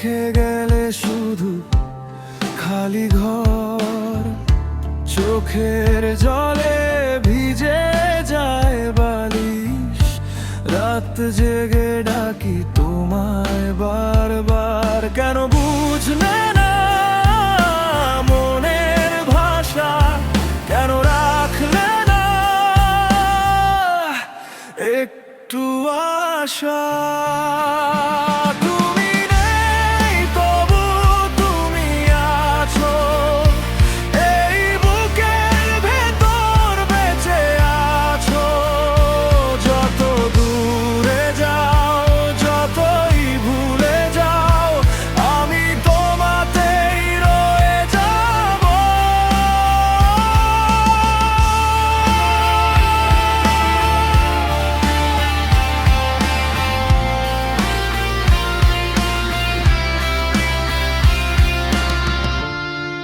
রেখে গেলে শুধু খালি ঘর, চোখের জলে ভিজে যায় বালিশ। রাত জেগে ডাকি তোমায় বারবার, কেন বুঝলে না মনের ভাষা? কেন রাখলে না একটু আশা?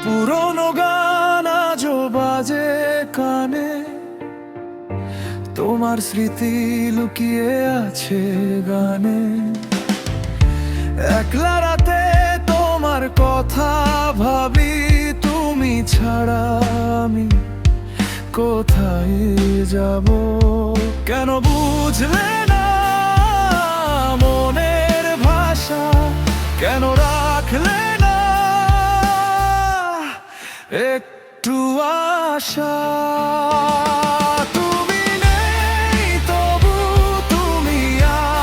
পুরনো গান আজও বাজে কানে, তোমার স্মৃতি লুকিয়ে আছে গানে। একলা রাতে তোমার কথা ভাবি, তুমি ছাড়া আমি কোথায় যাব? কেন বুঝলে না মনের ভাষা? কেন রাখলে না একটু আশা? তুমি নেই তবু তুমি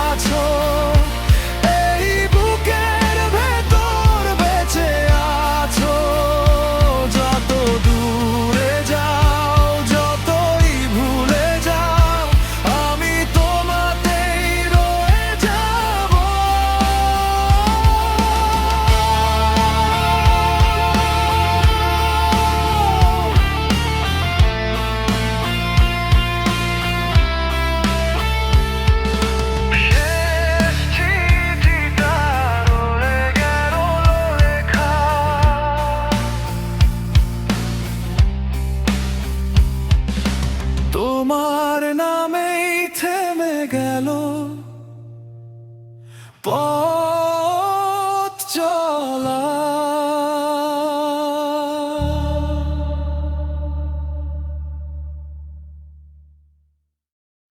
আছো, এই বুকের ভেতর বেঁচে আছো। যত দূরে যাও, যতই ভুলে যাও, আমি তোমাতেই রয়ে যাব। তোমার নামেই থেমে গেল পথ।